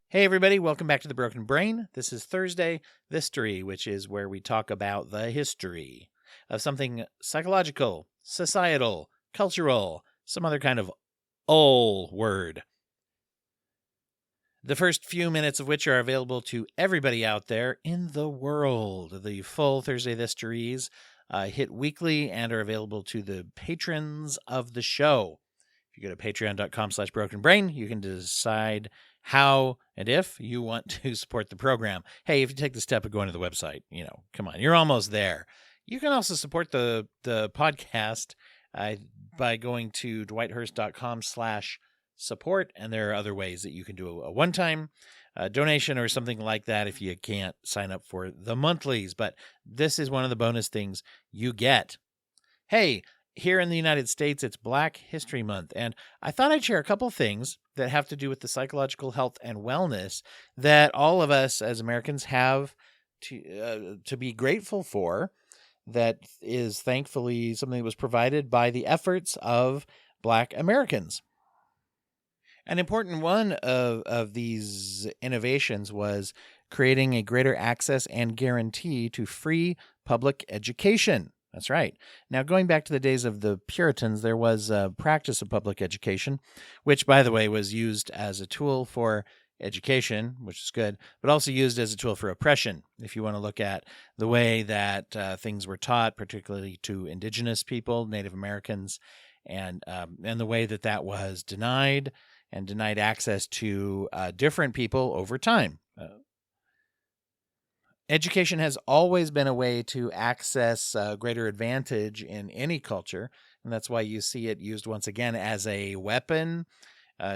Hey everybody, welcome back to The Broken Brain. This is Thursday History, which is where we talk about the history of something psychological, societal, cultural, some other kind of word. The first few minutes of which are available to everybody out there in the world. The full Thursday Histories hit weekly and are available to the patrons of the show. If you go to patreon.com/brokenbrain, you can decide how and if you want to support the program. Hey, if you take the step of going to the website, come on, you're almost there. You can also support the podcast by going to dwighthurst.com/support, and there are other ways that you can do a one-time donation or something like that if you can't sign up for the monthlies. But this is one of the bonus things you get. Hey, here in the United States, it's Black History Month, and I thought I'd share a couple things that have to do with the psychological health and wellness that all of us as Americans have to be grateful for. That is thankfully something that was provided by the efforts of Black Americans. An important one of these innovations was creating a greater access and guarantee to free public education. That's right. Now, going back to the days of the Puritans, there was a practice of public education, which, by the way, was used as a tool for education, which is good, but also used as a tool for oppression. If you want to look at the way that things were taught, particularly to indigenous people, Native Americans, and the way that was denied access to different people over time. Education has always been a way to access greater advantage in any culture, and that's why you see it used once again as a weapon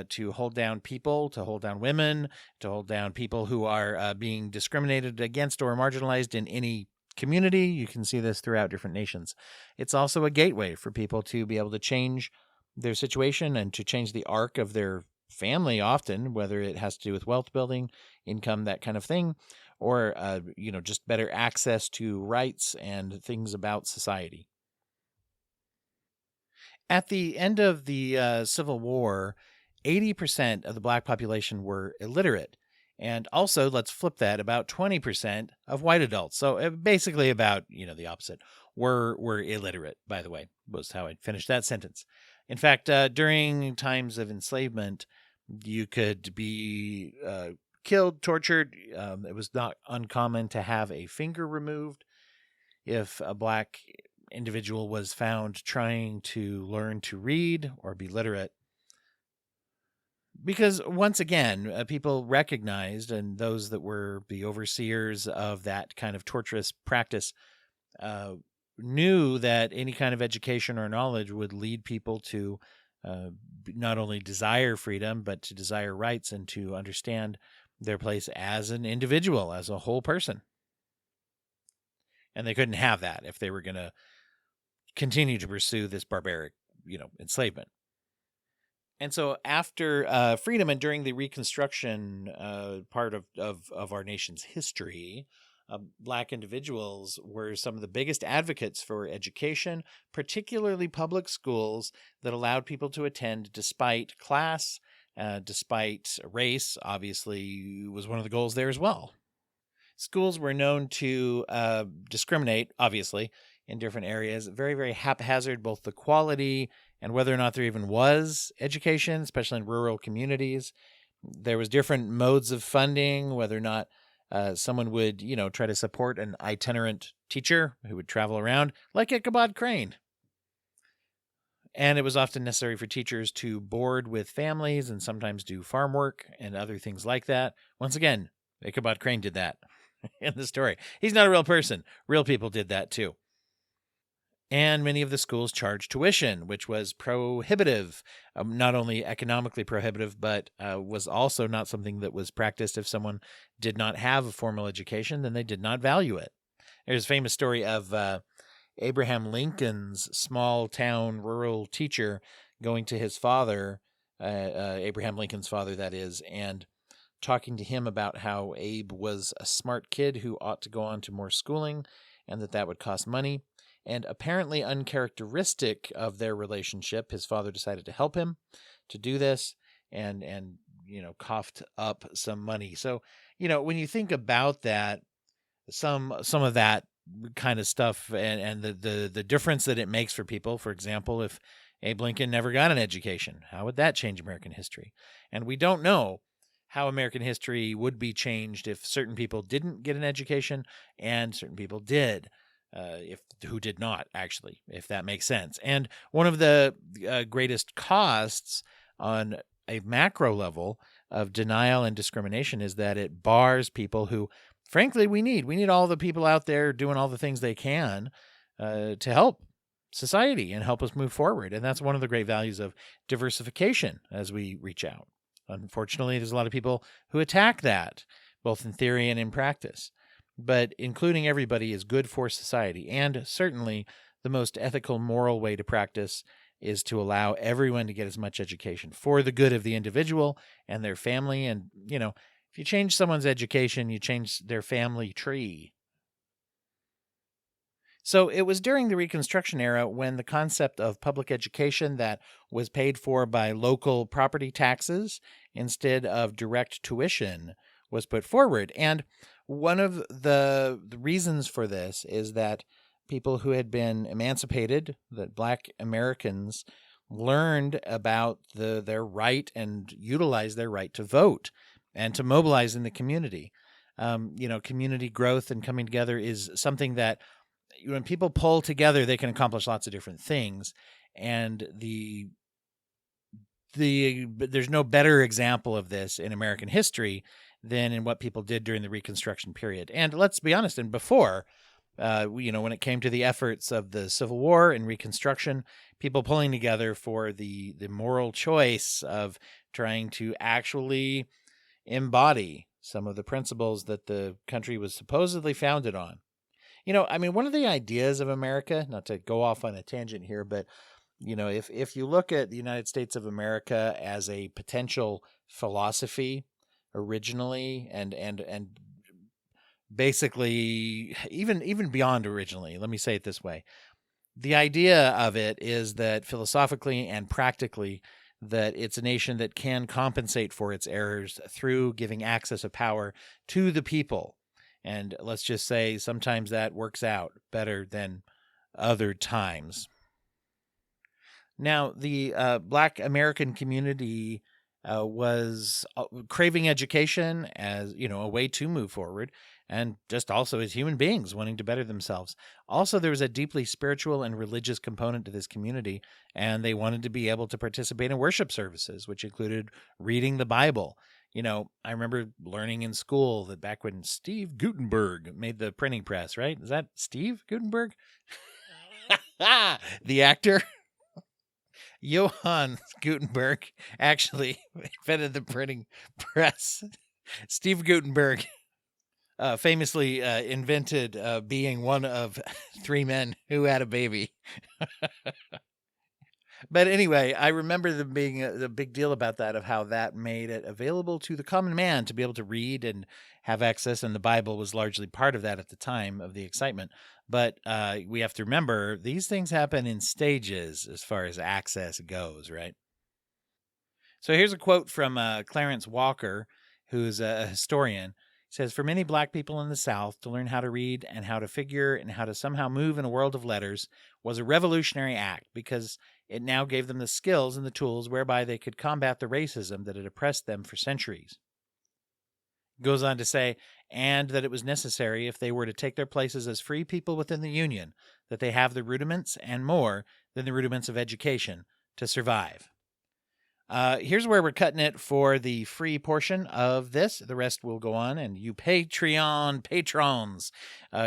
to hold down people, to hold down women, to hold down people who are being discriminated against or marginalized in any community. You can see this throughout different nations. It's also a gateway for people to be able to change their situation and to change the arc of their family often, whether it has to do with wealth building, income, that kind of thing, or just better access to rights and things about society. At the end of the Civil War, 80% of the Black population were illiterate. And also, let's flip that, about 20% of white adults. So basically about, the opposite, were illiterate, by the way, was how I finished that sentence. In fact, during times of enslavement, you could be killed, tortured. It was not uncommon to have a finger removed if a Black individual was found trying to learn to read or be literate. Because once again, people recognized, and those that were the overseers of that kind of torturous practice knew that any kind of education or knowledge would lead people to not only desire freedom, but to desire rights and to understand their place as an individual, as a whole person. And they couldn't have that if they were going to continue to pursue this barbaric, enslavement. And so after freedom and during the Reconstruction part of our nation's history, Black individuals were some of the biggest advocates for education, particularly public schools that allowed people to attend despite class, despite race. Obviously, was one of the goals there as well. Schools were known to discriminate, obviously, in different areas. Very, very haphazard, both the quality and whether or not there even was education, especially in rural communities. There was different modes of funding, whether or not someone would, try to support an itinerant teacher who would travel around, like Ichabod Crane. And it was often necessary for teachers to board with families and sometimes do farm work and other things like that. Once again, Ichabod Crane did that in the story. He's not a real person. Real people did that too. And many of the schools charged tuition, which was prohibitive, not only economically prohibitive, but was also not something that was practiced. If someone did not have a formal education, then they did not value it. There's a famous story of Abraham Lincoln's small town rural teacher going to his father, Abraham Lincoln's father, that is, and talking to him about how Abe was a smart kid who ought to go on to more schooling and that would cost money. And apparently uncharacteristic of their relationship, his father decided to help him to do this and coughed up some money. So, when you think about that, some of that kind of stuff and the difference that it makes for people, for example, if Abe Lincoln never got an education, how would that change American history? And we don't know how American history would be changed if certain people didn't get an education and certain people did. Who did not, actually, if that makes sense. And one of the greatest costs on a macro level of denial and discrimination is that it bars people who, frankly, we need. We need all the people out there doing all the things they can to help society and help us move forward. And that's one of the great values of diversification as we reach out. Unfortunately, there's a lot of people who attack that, both in theory and in practice. But including everybody is good for society. And certainly the most ethical, moral way to practice is to allow everyone to get as much education for the good of the individual and their family. And, if you change someone's education, you change their family tree. So it was during the Reconstruction era when the concept of public education that was paid for by local property taxes instead of direct tuition was put forward. And one of the reasons for this is that people who had been emancipated, that Black Americans, learned about their right and utilized their right to vote and to mobilize in the community. Community growth and coming together is something that when people pull together, they can accomplish lots of different things. And there's no better example of this in American history than in what people did during the Reconstruction period. And let's be honest, and before, when it came to the efforts of the Civil War and Reconstruction, people pulling together for the moral choice of trying to actually embody some of the principles that the country was supposedly founded on. One of the ideas of America, not to go off on a tangent here, but, if you look at the United States of America as a potential philosophy originally and basically even beyond originally, let me say it this way. The idea of it is that philosophically and practically that it's a nation that can compensate for its errors through giving access of power to the people. And let's just say sometimes that works out better than other times. Now, the Black American community was craving education as, a way to move forward, and just also as human beings wanting to better themselves. Also, there was a deeply spiritual and religious component to this community, and they wanted to be able to participate in worship services, which included reading the Bible. I remember learning in school that back when Steve Gutenberg made the printing press, right? Is that Steve Gutenberg? The actor? Johann Gutenberg actually invented the printing press. Steve Gutenberg famously invented being one of three men who had a baby. But anyway, I remember there being a big deal about that, of how that made it available to the common man to be able to read and have access, and the Bible was largely part of that at the time of the excitement. But we have to remember, these things happen in stages as far as access goes, right? So here's a quote from Clarence Walker, who's a historian. He says, "For many Black people in the South, to learn how to read and how to figure and how to somehow move in a world of letters was a revolutionary act, because it now gave them the skills and the tools whereby they could combat the racism that had oppressed them for centuries." Goes on to say, and that it was necessary, if they were to take their places as free people within the Union, that they have the rudiments and more than the rudiments of education to survive. Here's where we're cutting it for the free portion of this. The rest will go on, and you Patreon patrons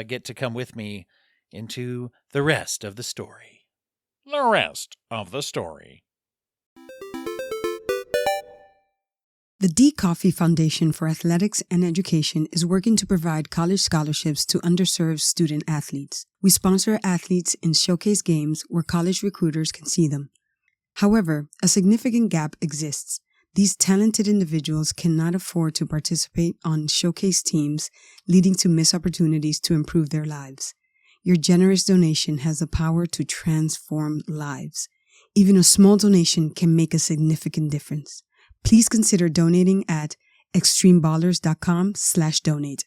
get to come with me into the rest of the story. The rest of the story. The D. Coffee Foundation for Athletics and Education is working to provide college scholarships to underserved student athletes. We sponsor athletes in showcase games where college recruiters can see them. However, a significant gap exists. These talented individuals cannot afford to participate on showcase teams, leading to missed opportunities to improve their lives. Your generous donation has the power to transform lives. Even a small donation can make a significant difference. Please consider donating at extremeballers.com/donate.